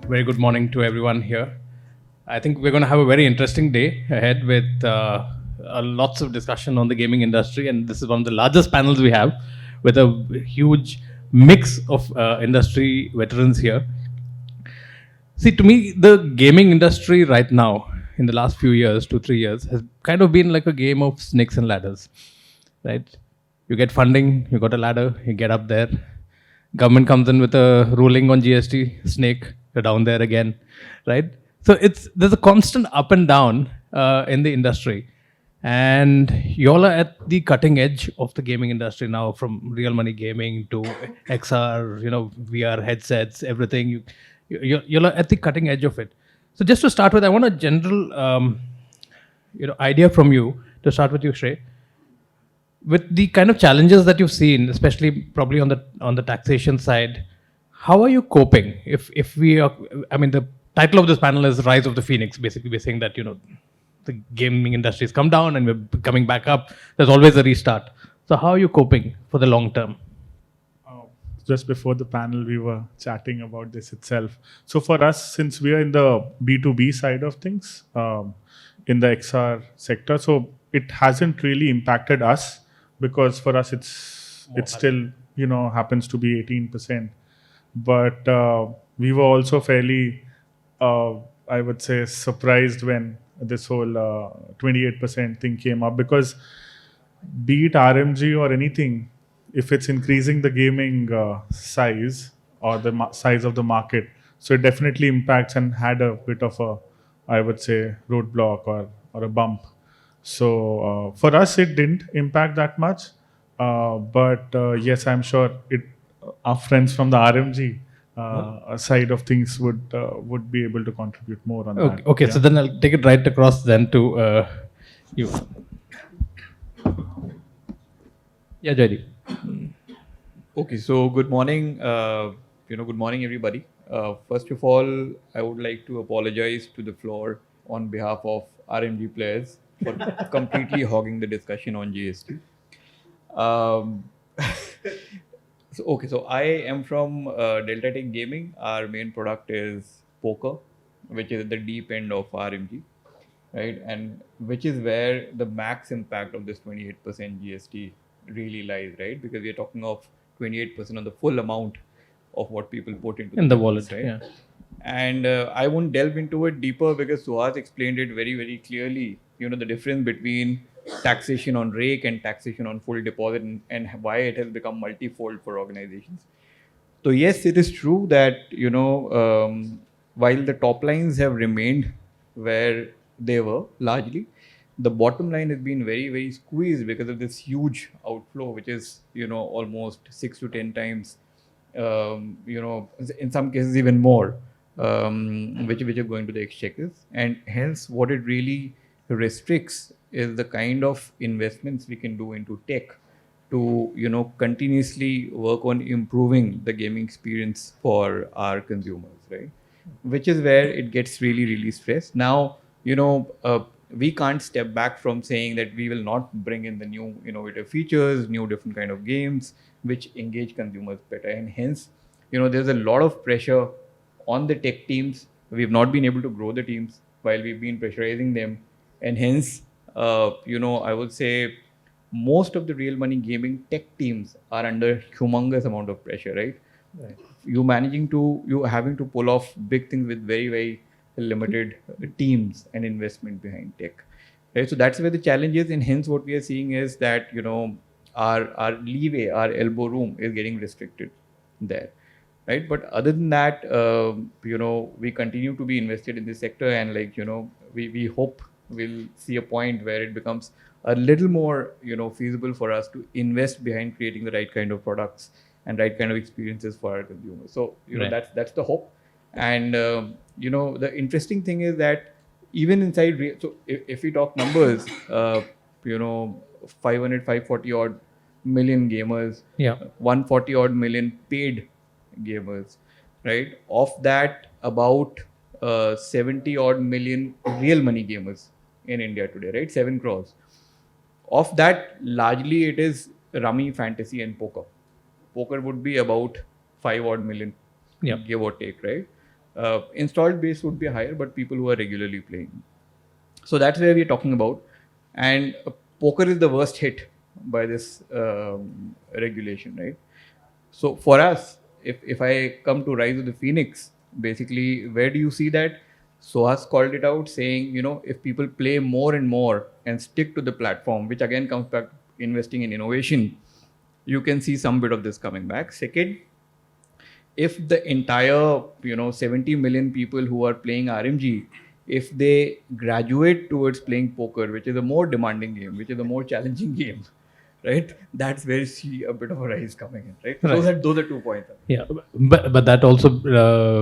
Very good morning to everyone here. I think we're going to have a very interesting day ahead with lots of discussion on the gaming industry, and this is one of the largest panels we have with a huge mix of industry veterans here. See, to me, the gaming industry right now, in the last few years, 2-3 years, has kind of been like a game of snakes and ladders, right? You get funding, you got a ladder, you get up there. Government comes in with a ruling on GST, snake, you're down there again, right? So there's a constant up and down in the industry, and y'all are at the cutting edge of the gaming industry now, from real money gaming to XR, VR headsets, everything. You're at the cutting edge of it. So just to start with, I want a general idea from you. To start with you, Shrey, with the kind of challenges that you've seen, especially probably on the taxation side, how are you coping? If we are, I mean, the title of this panel is Rise of the Phoenix. Basically, we're saying that the gaming industry has come down and we're coming back up. There's always a restart. So how are you coping for the long term? Just before the panel, we were chatting about this itself. So for us, since we are in the B2B side of things, in the XR sector, so it hasn't really impacted us, because for us it's still happens to be 18%. But we were also fairly, I would say, surprised when this whole 28% thing came up, because be it RMG or anything, if it's increasing the gaming size or the size of the market, so it definitely impacts and had a bit of a, I would say, roadblock or a bump. So for us, it didn't impact that much. But yes, I'm sure our friends from the RMG side of things would be able to contribute more on that. Okay, yeah. So then I'll take it right across then to you. Yeah, Joydeep. Okay, so good morning. Good morning, everybody. First of all, I would like to apologize to the floor on behalf of RMG players for completely hogging the discussion on GST. So I am from Deltatech Gaming. Our main product is poker, which is at the deep end of RMG, right? And which is where the max impact of this 28% GST really lies, right? Because we are talking of 28% on the full amount of what people put into the wallet, right? Yeah. And I won't delve into it deeper because Suhas explained it very, very clearly. The difference between taxation on rake and taxation on full deposit, and why it has become multifold for organizations. So yes, it is true that while the top lines have remained where they were largely, the bottom line has been very, very squeezed because of this huge outflow, which is almost 6 to 10 times, in some cases even more, which are going to the exchequers, and hence what it really restricts is the kind of investments we can do into tech to continuously work on improving the gaming experience for our consumers, right? Which is where it gets really, really stressed. Now, we can't step back from saying that we will not bring in the new innovative features, new different kind of games which engage consumers better, and hence there's a lot of pressure on the tech teams. We've not been able to grow the teams while we've been pressurizing them, and hence I would say most of the real money gaming tech teams are under humongous amount of pressure, right? You having to pull off big things with very, very limited teams and investment behind tech, right? So that's where the challenge is, and hence what we are seeing is that our leeway, our elbow room is getting restricted there, right? But other than that, we continue to be invested in this sector, and we hope we'll see a point where it becomes a little more feasible for us to invest behind creating the right kind of products and right kind of experiences for our consumers. So right. that's the hope. And the interesting thing is that even inside, so if we talk numbers, 540 odd million gamers, 140 odd million paid gamers, right? Of that, about 70 odd million real money gamers in India today, right? 7 crores. Of that, largely it is rummy, fantasy, and poker. Poker would be about 5 odd million, give or take, right? Installed base would be higher, but people who are regularly playing. So that's where we're talking about. And poker is the worst hit by this regulation, right? So for us, if I come to Rise of the Phoenix, basically, where do you see that? Sohas called it out, saying, if people play more and more and stick to the platform, which again comes back investing in innovation, you can see some bit of this coming back. Second, if the entire 70 million people who are playing RMG, if they graduate towards playing poker, which is a more demanding game, which is a more challenging game, right? That's where you see a bit of a rise coming in, right? Those are 2 points. Yeah, but that also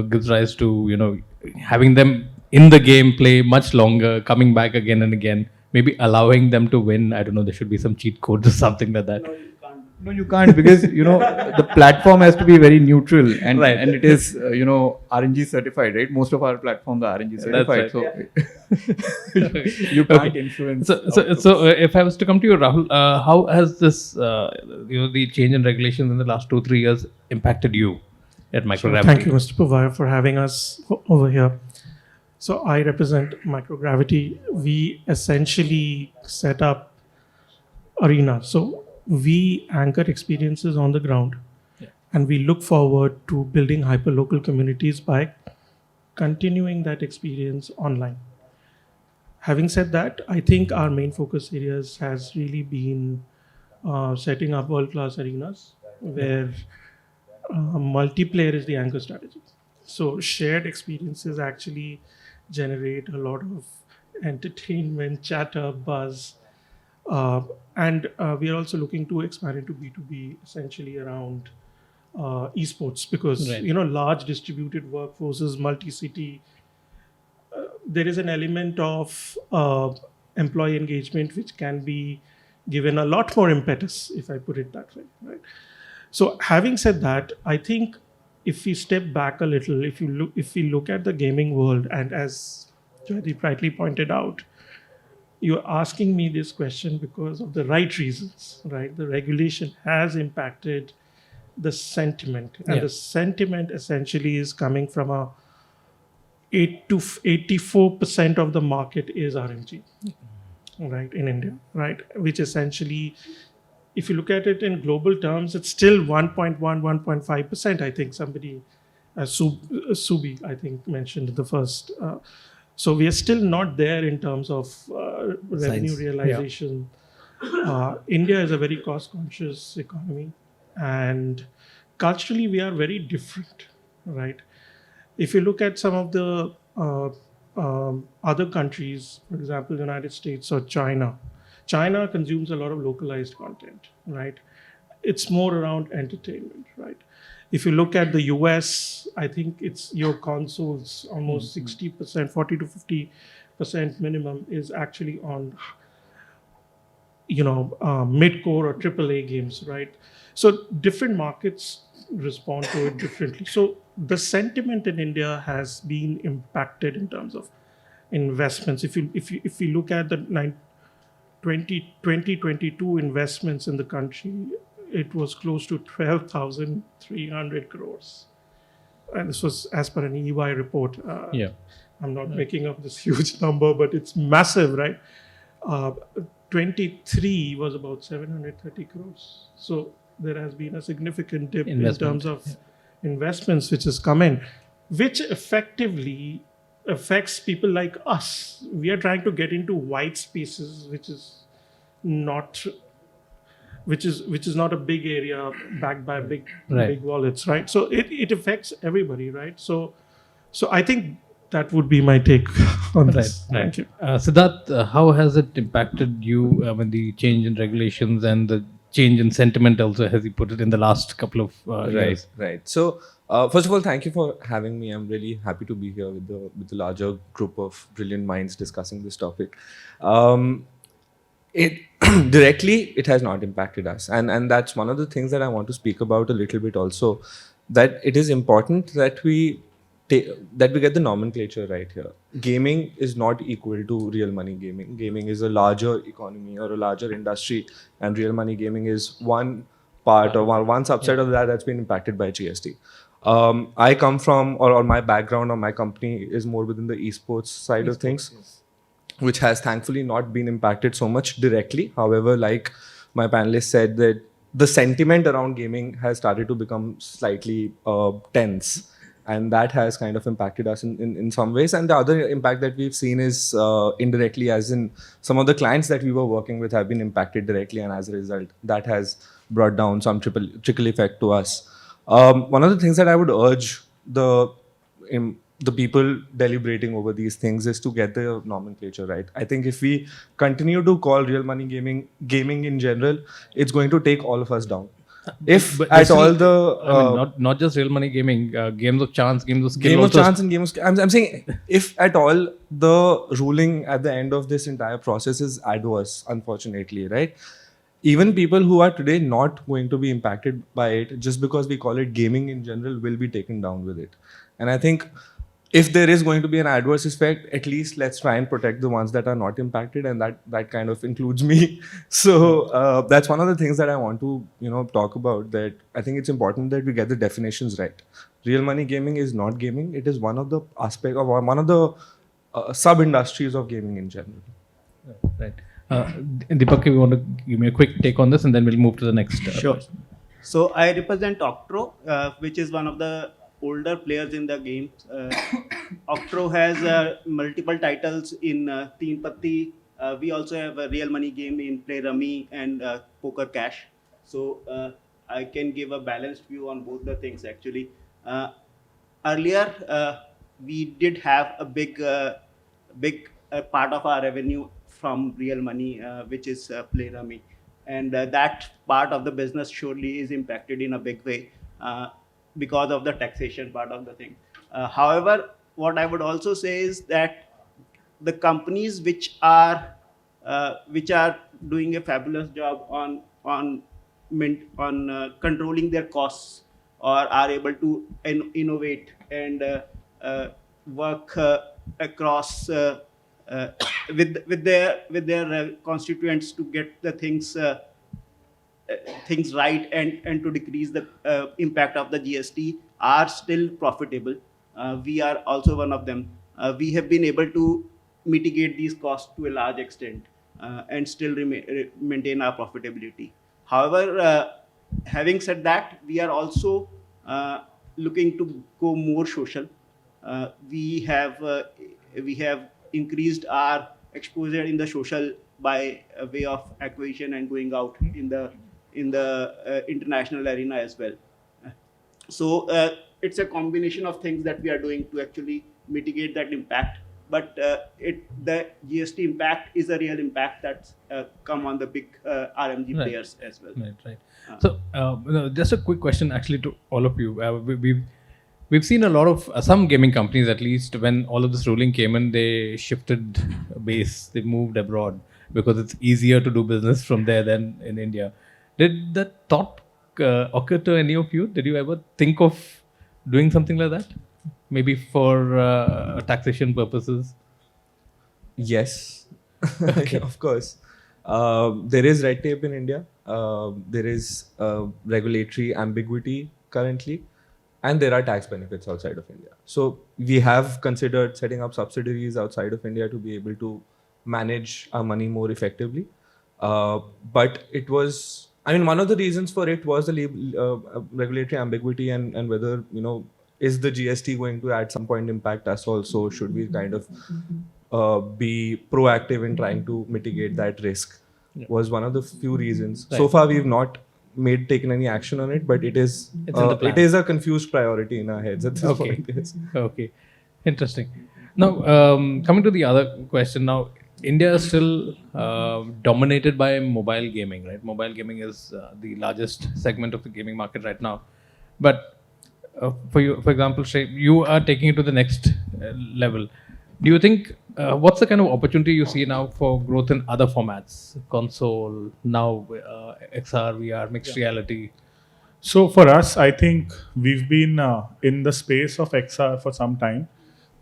gives rise to having them in the game play much longer, coming back again and again, maybe allowing them to win. I don't know. There should be some cheat codes or something like that. No, you can't, because the platform has to be very neutral, and Right. and it is RNG certified, right? Most of our platforms are RNG certified, right. so you can't influence. So if I was to come to you, Rahul, how has this the change in regulations in the last 2-3 years impacted you at Microgravity? Thank you, Mr. Povaiah, for having us over here. So I represent Microgravity. We essentially set up arena. So we anchor experiences on the ground, and we look forward to building hyperlocal communities by continuing that experience online. Having said that, I think our main focus areas has really been setting up world-class arenas where multiplayer is the anchor strategy. So shared experiences actually generate a lot of entertainment, chatter, buzz. And we are also looking to expand into B2B, essentially around esports, because large distributed workforces, multi-city, there is an element of employee engagement which can be given a lot more impetus, if I put it that way, right? So having said that, I think if we step back a little, if we look at the gaming world, and as Joydeep rightly pointed out, you're asking me this question because of the right reasons, right? The regulation has impacted the sentiment, and the sentiment essentially is coming from 8 to 84% of the market is RMG, right, in India, right? Which essentially, if you look at it in global terms, it's still 1.5%. I think somebody, Subi, I think, mentioned the first. So we are still not there in terms of revenue realization. India is a very cost-conscious economy, and culturally we are very different, right? If you look at some of the other countries, for example, United States or China consumes a lot of localized content, right? It's more around entertainment, right? If you look at the US, I think it's your consoles, almost 60%, 40 to 50% minimum is actually on, mid-core or AAA games, right? So different markets respond to it differently. So the sentiment in India has been impacted in terms of investments. If you look at the 2022 investments in the country, it was close to 12,300 crores. And this was as per an EY report. I'm not making up this huge number, but it's massive, right? 23 was about 730 crores. So there has been a significant dip in terms of investments which has come in, which effectively affects people like us. We are trying to get into white spaces, which is not a big area backed by big wallets, right? So it affects everybody, right? So I think that would be my take on this. Thank you. Siddharth, how has it impacted you when the change in regulations and the change in sentiment also, has he put it, in the last couple of years? Right. So first of all, thank you for having me. I'm really happy to be here with the larger group of brilliant minds discussing this topic. It directly, it has not impacted us, and that's one of the things that I want to speak about a little bit also, that it is important that we get the nomenclature right here. Gaming is not equal to real money gaming. Gaming is a larger economy or a larger industry, and real money gaming is one part or one subset of that that's been impacted by GST. I come from, or my background or my company is more within the esports side of things, which has thankfully not been impacted so much directly. However, like my panelists said, that the sentiment around gaming has started to become slightly tense. And that has kind of impacted us in some ways. And the other impact that we've seen is indirectly, as in some of the clients that we were working with have been impacted directly. And as a result, that has brought down some trickle effect to us. One of the things that I would urge the people deliberating over these things is to get the nomenclature right. I think if we continue to call real money gaming in general, it's going to take all of us down. If But at still, all the I mean, not just real money gaming, games of chance, games of skill. game of also chance and game of I'm saying if at all the ruling at the end of this entire process is adverse, unfortunately, right? Even people who are today not going to be impacted by it, just because we call it gaming in general, will be taken down with it. And I think if there is going to be an adverse effect, at least let's try and protect the ones that are not impacted, and that kind of includes me. So that's one of the things that I want to talk about. That I think it's important that we get the definitions right. Real money gaming is not gaming; it is one of the aspect of one of the sub industries of gaming in general. Right. Deepak, you want to give me a quick take on this, and then we'll move to the next. Sure. Question. So I represent Octro, which is one of the older players in the game. Octro has multiple titles in Teen Patti. We also have a real money game in Play Rummy and Poker Cash. So I can give a balanced view on both the things actually. Earlier, we did have a big part of our revenue from real money, which is Play Rummy. And that part of the business surely is impacted in a big way because of the taxation part of the thing. However, what I would also say is that the companies which are doing a fabulous job on controlling their costs, or are able to innovate and work across with their constituents to get the things right and to decrease the impact of the GST, are still profitable. We are also one of them. We have been able to mitigate these costs to a large extent and still maintain our profitability. However, having said that, we are also looking to go more social. We have increased our exposure in the social by way of acquisition and going out in the international arena as well. So it's a combination of things that we are doing to actually mitigate that impact. But the GST impact is a real impact that's come on the big RMG players as well. Right. So just a quick question actually to all of you. We've seen a lot of some gaming companies, at least when all of this ruling came in, they shifted base, they moved abroad because it's easier to do business from there than in India. Did that thought occur to any of you? Did you ever think of doing something like that? Maybe for taxation purposes? Yes, of course. There is red tape in India. There is regulatory ambiguity currently. And there are tax benefits outside of India. So we have considered setting up subsidiaries outside of India to be able to manage our money more effectively. But it was, one of the reasons for it was the regulatory ambiguity and whether, is the GST going to at some point impact us also? Should we kind of be proactive in trying to mitigate that risk? Yeah. Was one of the few reasons. Right. So far, we've not taken any action on it, but it is a confused priority in our heads at this point. Yes. Okay, interesting. Now coming to the other question. Now India is still dominated by mobile gaming, right? Mobile gaming is the largest segment of the gaming market right now. But for you, for example, Shrey, you are taking it to the next level. Do you think what's the kind of opportunity you see now for growth in other formats, console, now XR, VR, mixed reality? So for us, I think we've been in the space of XR for some time.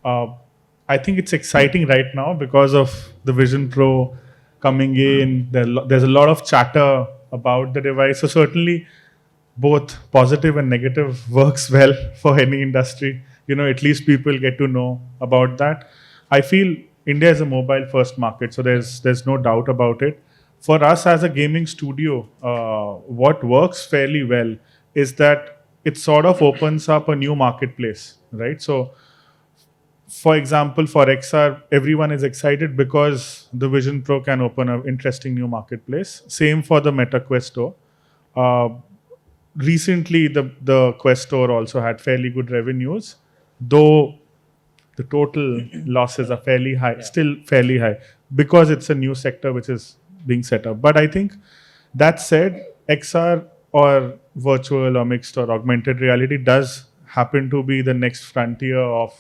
I think it's exciting right now because of the Vision Pro coming in. There's a lot of chatter about the device. So certainly both positive and negative works well for any industry. At least people get to know about that. I feel India is a mobile first market, so there's no doubt about it. For us as a gaming studio, what works fairly well is that it sort of opens up a new marketplace, right? So, for example, for XR, everyone is excited because the Vision Pro can open an interesting new marketplace. Same for the Meta Quest Store. Recently, the Quest Store also had fairly good revenues, though the total losses are fairly high, still fairly high, because it's a new sector which is being set up. But I think that said, XR or virtual or mixed or augmented reality does happen to be the next frontier of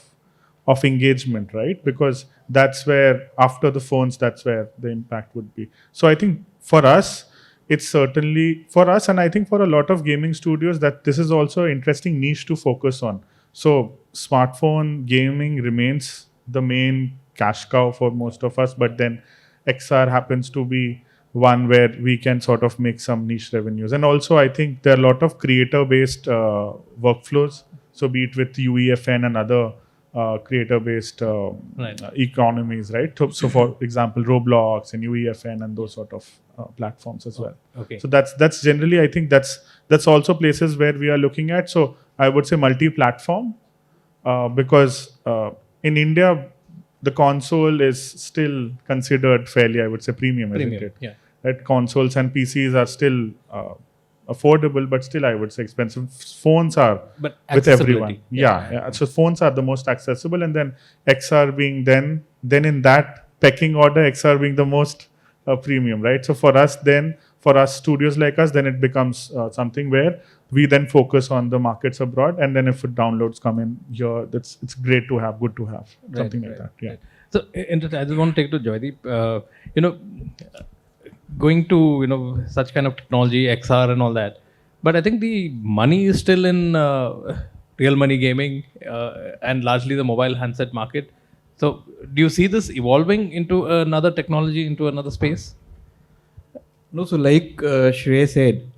engagement, right? Because that's where, after the phones, that's where the impact would be. So I think for us, it's certainly for us, and I think for a lot of gaming studios, that this is also an interesting niche to focus on. So smartphone gaming remains the main cash cow for most of us, but then XR happens to be one where we can sort of make some niche revenues. And also, I think there are a lot of creator-based workflows. So be it with UEFN and other creator-based economies, right? So for example, Roblox and UEFN and those sort of platforms as well. Okay. So that's generally, I think that's also places where we are looking at. So I would say multi-platform, because in India, the console is still considered fairly, I would say, premium, isn't it? Yeah. Right? Consoles and PCs are still affordable, but still, I would say, expensive. Phones are But with everyone. accessibility. Yeah. So phones are the most accessible, and then XR being then in that pecking order, XR being the most premium, right? So for us, studios like us, then it becomes something where we then focus on the markets abroad, and then if downloads come in here, it's great to have, good to have, something like that. Yeah. Right. So, I just want to take to Joydeep. Going to such kind of technology, XR and all that, but I think the money is still in real money gaming and largely the mobile handset market. So, do you see this evolving into another technology, into another space? No, so like Shrey said,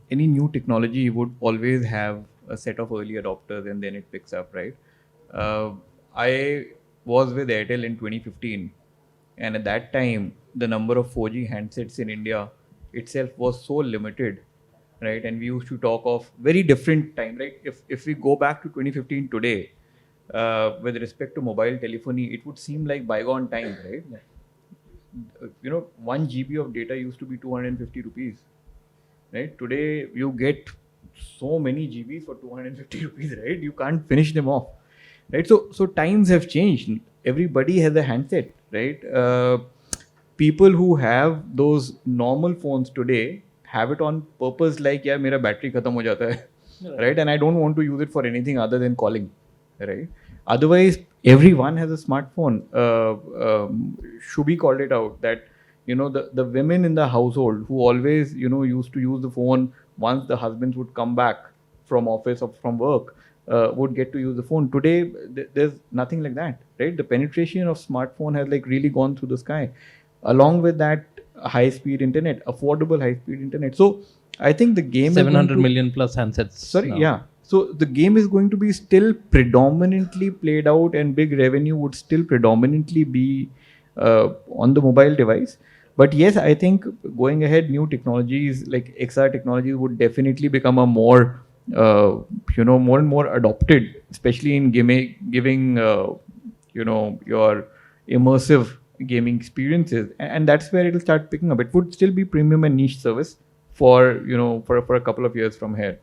any new technology would always have a set of early adopters and then it picks up, right? I was with Airtel in 2015, and at that time, the number of 4G handsets in India itself was so limited, right? And we used to talk of very different time, right? If we go back to 2015 today, with respect to mobile telephony, it would seem like bygone time, right? 1 GB of data used to be 250 rupees, right? Today, you get so many GBs for 250 rupees, right? You can't finish them off, right? So times have changed. Everybody has a handset, right? People who have those normal phones today have it on purpose, like, yeah, mera battery khatam ho jata hai, right? And I don't want to use it for anything other than calling, right? Otherwise, everyone has a smartphone. Shubhi called it out that, the women in the household who always, used to use the phone once the husbands would come back from office or from work, would get to use the phone. Today, there's nothing like that, right? The penetration of smartphone has really gone through the sky. Along with that, high-speed internet, affordable high-speed internet. So I think the game 700 million plus handsets. Sorry, now. yeah. So the game is going to be still predominantly played out, and big revenue would still predominantly be on the mobile device. But yes, I think going ahead, new technologies like XR technologies would definitely become a more, more and more adopted, especially in giving your immersive gaming experiences, and that's where it'll start picking up. It would still be premium and niche service for a couple of years from here.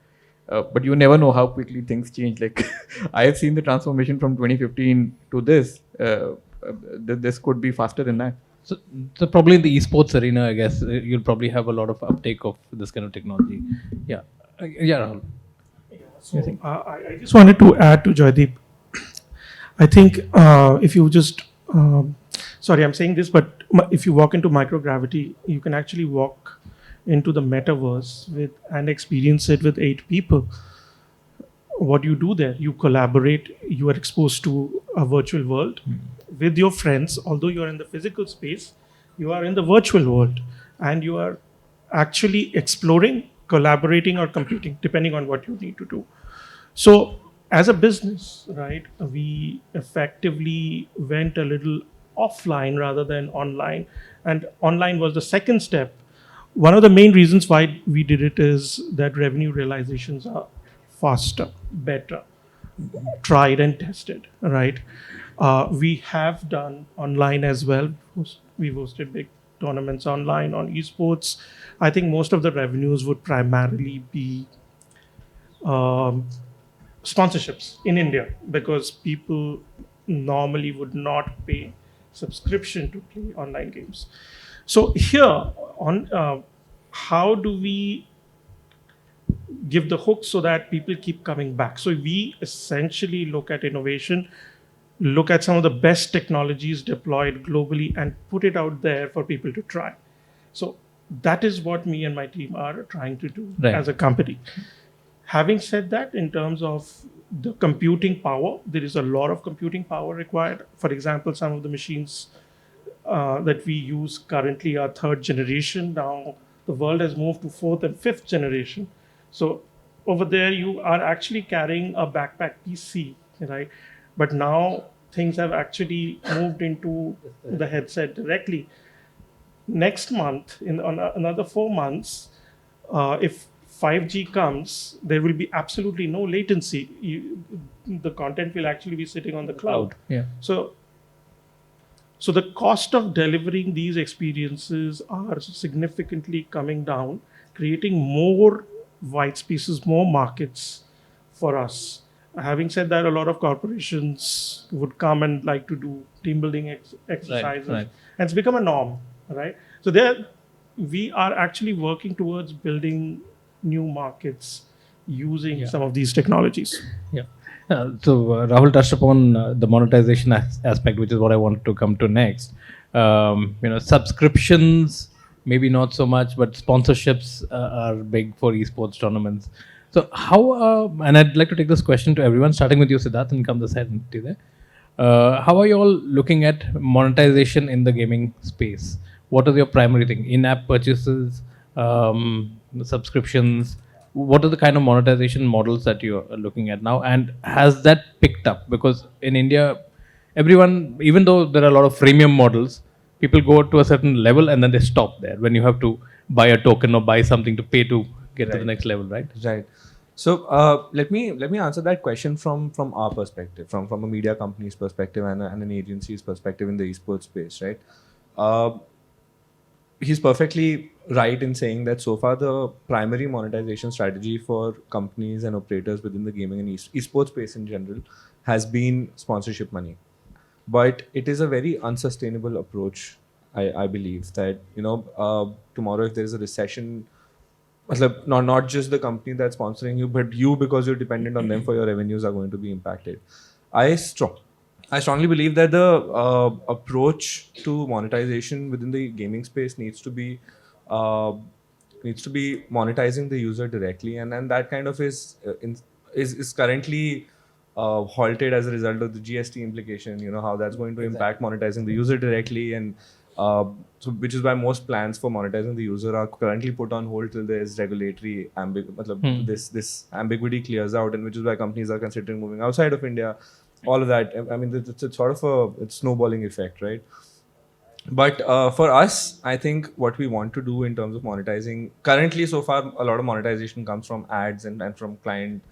But you never know how quickly things change. Like I have seen the transformation from 2015 to this. This could be faster than that. So probably in the esports arena, I guess you'll probably have a lot of uptake of this kind of technology. Yeah, Rahul. So I just wanted to add to Joydeep. I think if you just sorry, I'm saying this, but if you walk into microgravity, you can actually walk into the metaverse and experience it with 8 people. What do you do there? You collaborate, you are exposed to a virtual world with your friends. Although you are in the physical space, you are in the virtual world, and you are actually exploring collaborating or competing, depending on what you need to do. So, as a business, right, we effectively went a little offline rather than online, and online was the second step. One of the main reasons why we did it is that revenue realizations are faster, better, tried and tested, right? We have done online as well. We've hosted big tournaments online on esports. I think most of the revenues would primarily be um, sponsorships in India, because people normally would not pay subscription to play online games. So here on, how do we give the hook so that people keep coming back? So we essentially look at innovation, look at some of the best technologies deployed globally, and put it out there for people to try. So that is what me and my team are trying to do Right. as a company. Having said that, in terms of the computing power, there is a lot of computing power required. For example, some of the machines that we use currently are third generation. Now the world has moved to fourth and fifth generation. So over there, you are actually carrying a backpack PC, right? But now things have actually moved into the headset directly. Next month, on another 4 months, if 5G comes, there will be absolutely no latency. The content will actually be sitting on the cloud. Yeah. So the cost of delivering these experiences are significantly coming down, creating more white spaces, more markets for us. Having said that, a lot of corporations would come and like to do team building exercises, right. and it's become a norm, right? So there, we are actually working towards building new markets using some of these technologies. Yeah. Rahul touched upon the monetization aspect, which is what I wanted to come to next. Subscriptions, maybe not so much, but sponsorships are big for esports tournaments. So how, and I'd like to take this question to everyone, starting with you, Siddharth, and come this side to there. How are you all looking at monetization in the gaming space? What is your primary thing? In-app purchases, subscriptions? What are the kind of monetization models that you're looking at now? And has that picked up? Because in India, everyone, even though there are a lot of freemium models, people go to a certain level and then they stop there when you have to buy a token or buy something to pay to get to the next level, right? Right. So let me answer that question from our perspective, from a media company's perspective and an agency's perspective in the esports space, right? He's perfectly right in saying that so far the primary monetization strategy for companies and operators within the gaming and esports space in general has been sponsorship money. But it is a very unsustainable approach, I believe, that tomorrow if there is a recession, not just the company that's sponsoring you, but you, because you're dependent on them for your revenues, are going to be impacted. I strongly believe that the approach to monetization within the gaming space needs to be monetizing the user directly, and that kind of is currently halted as a result of the GST implication. You know how that's going to impact monetizing the user directly, and so which is why most plans for monetizing the user are currently put on hold till there is regulatory this ambiguity clears out, and which is why companies are considering moving outside of India. All of that. I mean, it's sort of a snowballing effect, right? But for us, I think what we want to do in terms of monetizing, currently so far, a lot of monetization comes from ads and from client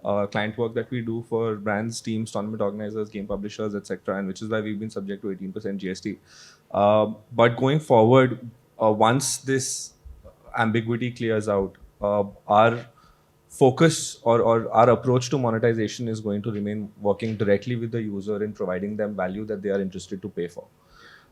work that we do for brands, teams, tournament organizers, game publishers, etc. And which is why we've been subject to 18% GST. But going forward, once this ambiguity clears out, our focus or our approach to monetization is going to remain working directly with the user in providing them value that they are interested to pay for.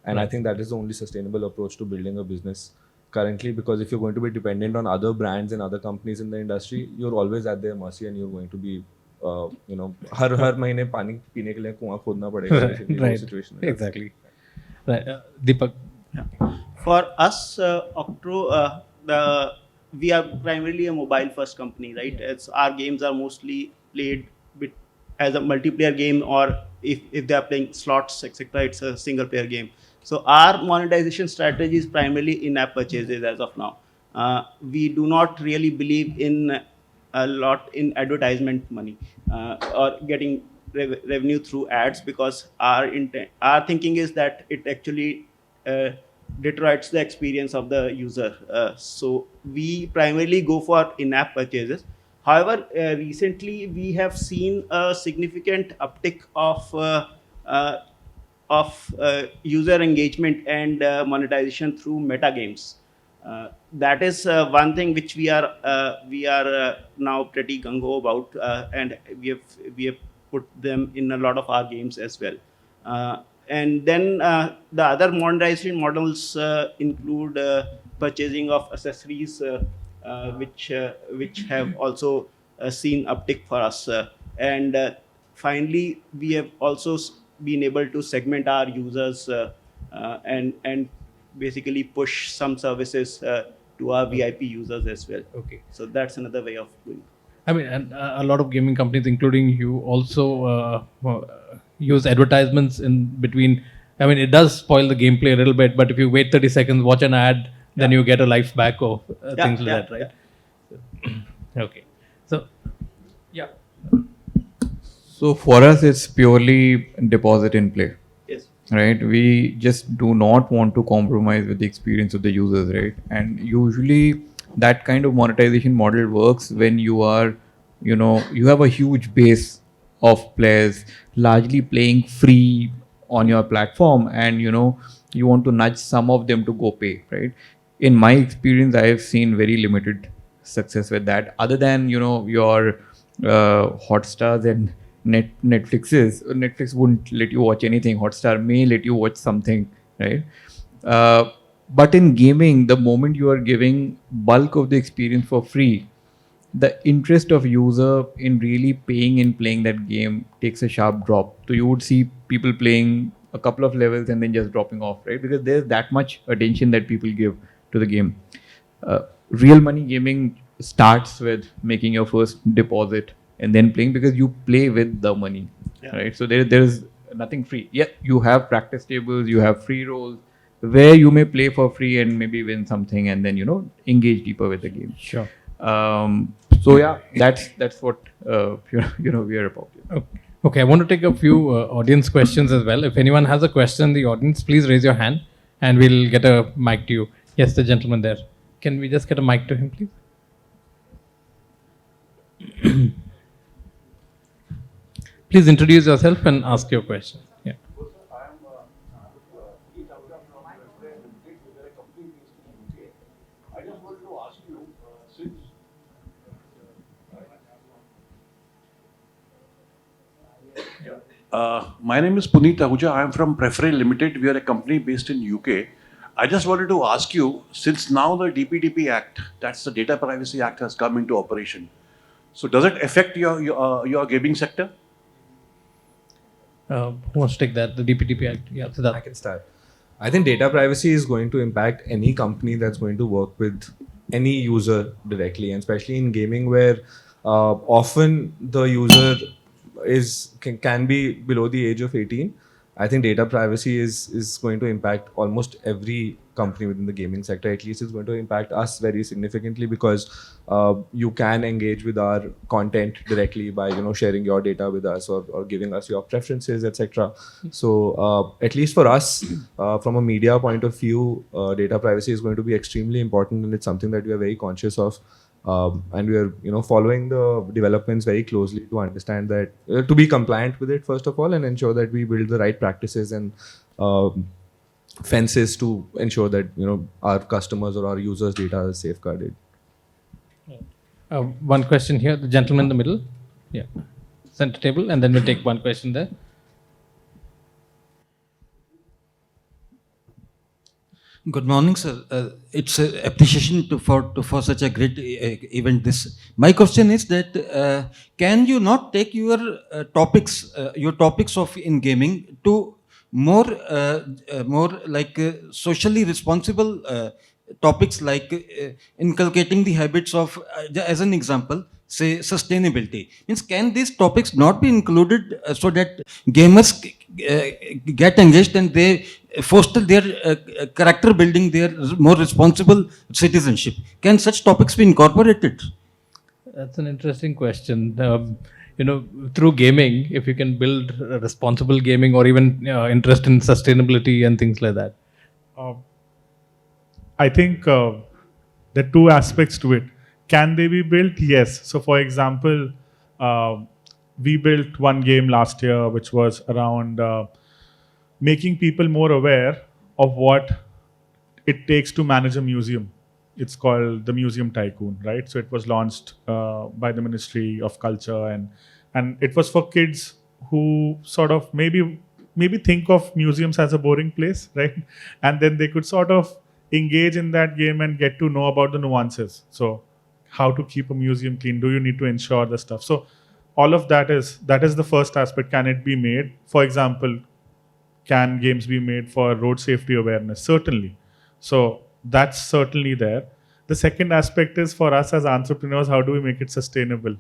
And I think that is the only sustainable approach to building a business currently, because if you're going to be dependent on other brands and other companies in the industry, you're always at their mercy and you're going to be, हर महीने पानी पीने के लिए कुआं खोदना पड़ेगा. Right. Situation. Exactly. Right. Deepak. For us, Octro, we are primarily a mobile-first company, right? Our games are mostly played as a multiplayer game, or if they are playing slots, etc., it's a single-player game. So our monetization strategy is primarily in-app purchases as of now. We do not really believe in a lot in advertisement money or getting revenue through ads, because our thinking is that it actually deteriorates the experience of the user. So we primarily go for in-app purchases. However, recently we have seen a significant uptick uh, user engagement and monetization through meta games. That is one thing which we are now pretty gung ho about, and we have put them in a lot of our games as well. And then the other monetization models include purchasing of accessories, which have also seen uptick for us. And finally, we have also been able to segment our users and basically push some services to our VIP users as well. Okay. So that's another way of doing it. I mean, and a lot of gaming companies, including you, also use advertisements in between. I mean, it does spoil the gameplay a little bit, but if you wait 30 seconds, watch an ad, then you get a life back or things like that, right? Okay. So, yeah. So for us, it's purely deposit in play. Yes. Right, we just do not want to compromise with the experience of the users, right? And usually that kind of monetization model works when you are, you have a huge base of players largely playing free on your platform, and you want to nudge some of them to go pay, right? In my experience, I have seen very limited success with that, other than your Hotstars and Netflix wouldn't let you watch anything. Hotstar may let you watch something, right? But in gaming, the moment you are giving bulk of the experience for free, the interest of user in really paying and playing that game takes a sharp drop. So you would see people playing a couple of levels and then just dropping off, right? Because there's that much attention that people give to the game. Real money gaming starts with making your first deposit and then playing, because you play with the money, right? So there's nothing free. Yeah, you have practice tables, you have free rolls where you may play for free and maybe win something and then engage deeper with the game. Sure. So yeah, that's what we are about. Okay, I want to take a few audience questions as well. If anyone has a question in the audience, please raise your hand and we'll get a mic to you. Yes, the gentleman there. Can we just get a mic to him, please? Please introduce yourself and ask your question. Yeah. My name is Puneet Ahuja. I am from Prefray Limited. We are a company based in UK. I just wanted to ask you, since now the DPDP Act, that's the Data Privacy Act, has come into operation. So does it affect your gaming sector? Who wants to take that? The DPDP Act? Yeah, Siddharth. I can start. I think data privacy is going to impact any company that's going to work with any user directly, and especially in gaming where often the user can be below the age of 18. I think data privacy is going to impact almost every company within the gaming sector. At least it's going to impact us very significantly, because you can engage with our content directly by sharing your data with us or giving us your preferences, etc. So at least for us, from a media point of view, data privacy is going to be extremely important, and it's something that we are very conscious of. And we are following the developments very closely to understand that to be compliant with it first of all, and ensure that we build the right practices and fences to ensure that our customers or our users' data is safeguarded. One question here, the gentleman in the middle. Yeah, center table, and then we'll take one question there. Good morning, sir. It's appreciation for such a great event. My question is that can you not take your topics of in gaming to more like socially responsible topics, like inculcating the habits of, as an example, say sustainability. Means, can these topics not be included so that gamers get engaged and they foster their character building, their more responsible citizenship. Can such topics be incorporated? That's an interesting question. Through gaming, if you can build responsible gaming or even interest in sustainability and things like that. I think there are two aspects to it. Can they be built? Yes. So, for example, we built one game last year which was around making people more aware of what it takes to manage a museum. It's called the Museum Tycoon, right? So it was launched by the Ministry of Culture, and it was for kids who sort of maybe think of museums as a boring place, right? And then they could sort of engage in that game and get to know about the nuances. So how to keep a museum clean? Do you need to ensure the stuff? So all of that is the first aspect. Can it be made? For example, can games be made for road safety awareness? Certainly. So that's certainly there. The second aspect is for us as entrepreneurs, how do we make it sustainable?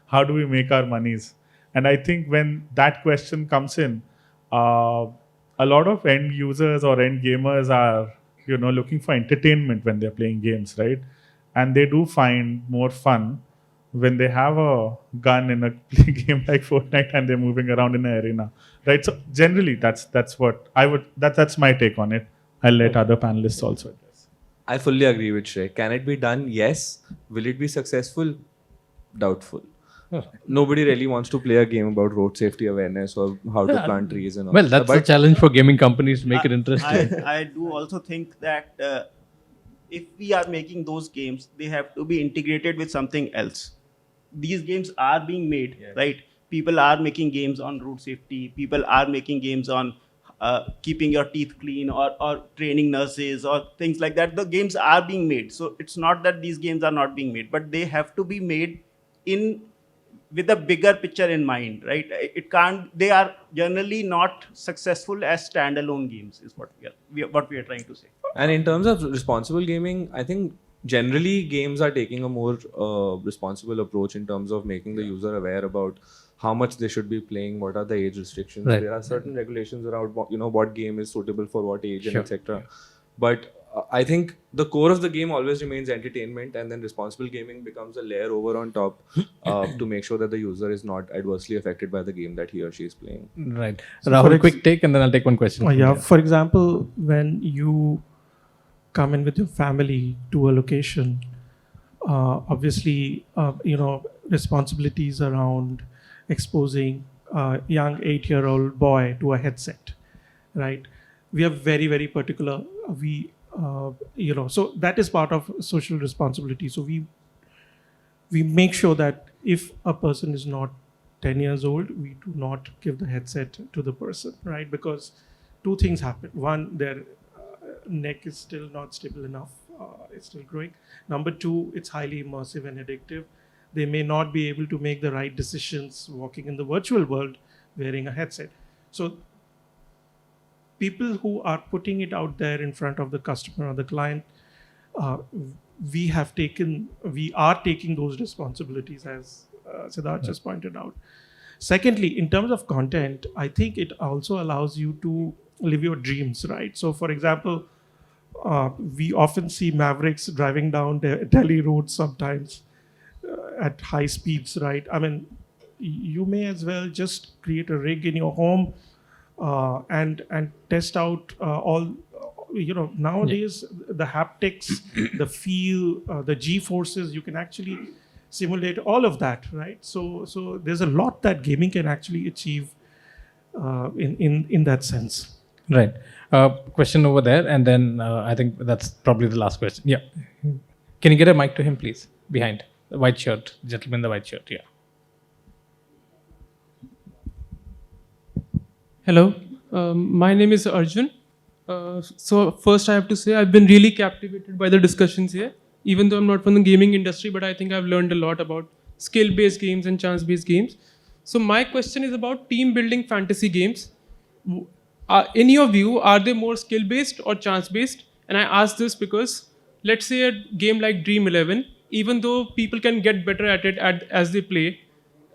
How do we make our monies? And I think when that question comes in, a lot of end users or end gamers are, looking for entertainment when they're playing games, right? And they do find more fun when they have a gun in a game like Fortnite and they're moving around in an arena, right? So generally, that's what I would. That's my take on it. I'll let other panelists also address. I fully agree with Shrey. Can it be done? Yes. Will it be successful? Doubtful. Nobody really wants to play a game about road safety awareness or how to plant trees and all. Well, that's the challenge for gaming companies to make it interesting. I do also think that if we are making those games, they have to be integrated with something else. These games are being made, right? People are making games on road safety. People are making games on keeping your teeth clean or training nurses or things like that. The games are being made. So it's not that these games are not being made, but they have to be made with a bigger picture in mind, right? They are generally not successful as standalone games, is what we are trying to say. And in terms of responsible gaming, I think generally games are taking a more responsible approach in terms of making the user aware about how much they should be playing, what are the age restrictions. Right. There are certain regulations around what game is suitable for what age and etc. But I think the core of the game always remains entertainment, and then responsible gaming becomes a layer over on top to make sure that the user is not adversely affected by the game that he or she is playing. Right. Rahul, quick take, and then I'll take one question. For example, when you come in with your family to a location, obviously, responsibilities around exposing a young 8-year-old boy to a headset, right? We are very, very particular. So that is part of social responsibility. So we make sure that if a person is not 10 years old, we do not give the headset to the person, right? Because two things happen. One, their neck is still not stable enough. It's still growing. Number two, it's highly immersive and addictive. They may not be able to make the right decisions walking in the virtual world wearing a headset. So people who are putting it out there in front of the customer or the client, we are taking those responsibilities, as Siddharth just pointed out. Secondly, in terms of content, I think it also allows you to live your dreams, right? So for example, we often see mavericks driving down Delhi roads sometimes at high speeds, right? I mean, you may as well just create a rig in your home and test out all. Nowadays the haptics, the feel, the G forces, you can actually simulate all of that, right? So there's a lot that gaming can actually achieve in that sense. Right. Question over there, and then I think that's probably the last question. Yeah. Can you get a mic to him, please? Behind the white shirt, gentleman in the white shirt. Yeah. Hello, my name is Arjun. So first I have to say I've been really captivated by the discussions here. Even though I'm not from the gaming industry, but I think I've learned a lot about skill-based games and chance-based games. So my question is about team-building fantasy games. In your view, are they more skill-based or chance-based? And I ask this because, let's say a game like Dream 11, even though people can get better at it as they play,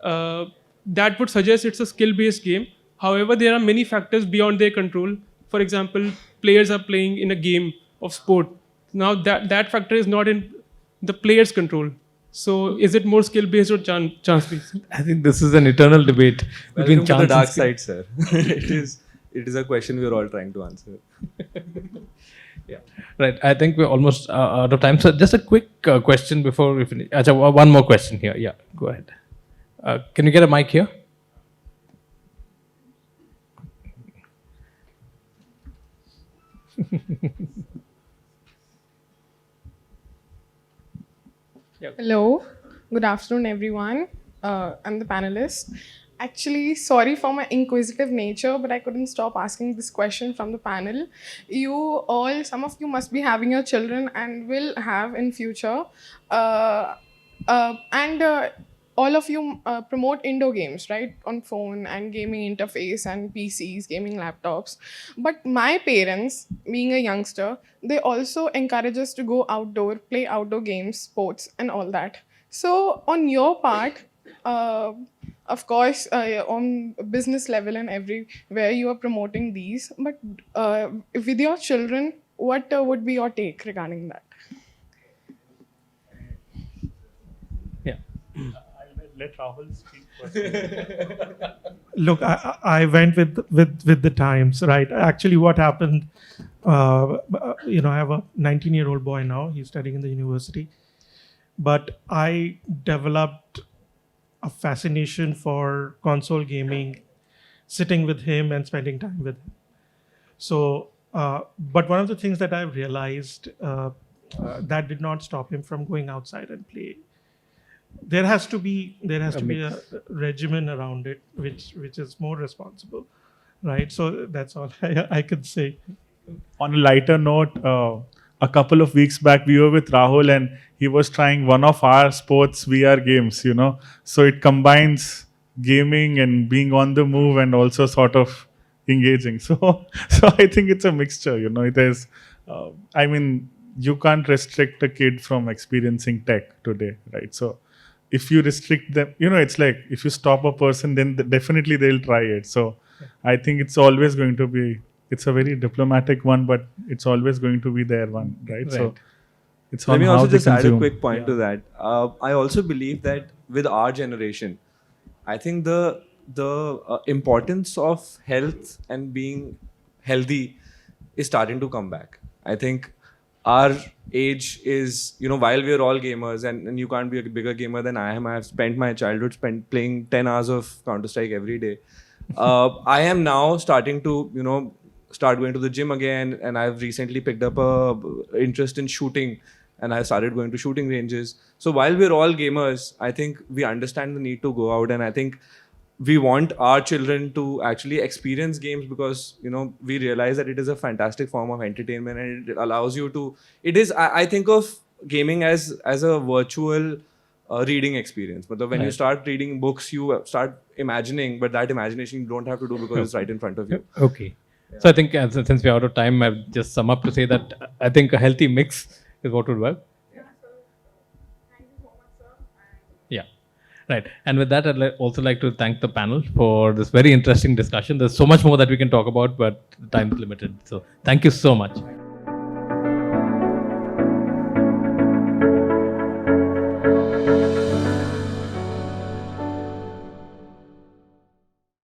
that would suggest it's a skill-based game. However, there are many factors beyond their control. for example, players are playing in a game of sport. Now that factor is not in the player's control. So is it more skill based or chance based? I think this is an eternal debate between Welcome to the chance dark and skill. side, sir. It is a question we're all trying to answer. Right. I think we're almost out of time. So just a quick question before we finish. Acha, one more question here. Yeah, go ahead. Can you get a mic here? Hello, good afternoon, everyone. I'm the panelist. Actually, sorry for my inquisitive nature, but I couldn't stop asking this question from the panel. Some of you must be having your children and will have in future. And all of you promote indoor games, right? On phone and gaming interface and PCs, gaming laptops. But my parents, being a youngster, they also encourage us to go outdoor, play outdoor games, sports, and all that. So on your part, of course, on business level and everywhere, you are promoting these. But with your children, what would be your take regarding that? Yeah. Let Rahul speak first. Look, I went with the times, right? Actually, what happened, I have a 19-year-old boy now. He's studying in the university. But I developed a fascination for console gaming, sitting with him and spending time with him. So, but one of the things that I've realized that did not stop him from going outside and play. There has to be a regimen around it, which is more responsible, right? So that's all I could say. On a lighter note, a couple of weeks back, we were with Rahul and he was trying one of our sports VR games, So it combines gaming and being on the move and also sort of engaging. So I think it's a mixture, It is, you can't restrict a kid from experiencing tech today, right? So if you restrict them, it's like if you stop a person, then definitely they'll try it. So I think it's always going to be, it's a very diplomatic one, but it's always going to be their one, right? So it's Let on me how also they just add a consume. quick point to that. I also believe that with our generation, I think the importance of health and being healthy is starting to come back. I think our age is, while we're all gamers and you can't be a bigger gamer than I am, I have spent my childhood playing 10 hours of Counter-Strike every day. I am now starting to, start going to the gym again, and I've recently picked up a interest in shooting, and I started going to shooting ranges. So while we're all gamers, I think we understand the need to go out, and I think we want our children to actually experience games because, we realize that it is a fantastic form of entertainment and it allows you to, I think of gaming as a virtual reading experience. But when you start reading books, you start imagining, but that imagination you don't have to do because it's right in front of you. Okay. So I think since we're out of time, I've just sum up to say that I think a healthy mix is what would work. Yeah. Right. And with that, I'd also like to thank the panel for this very interesting discussion. There's so much more that we can talk about, but the time is limited. So thank you so much.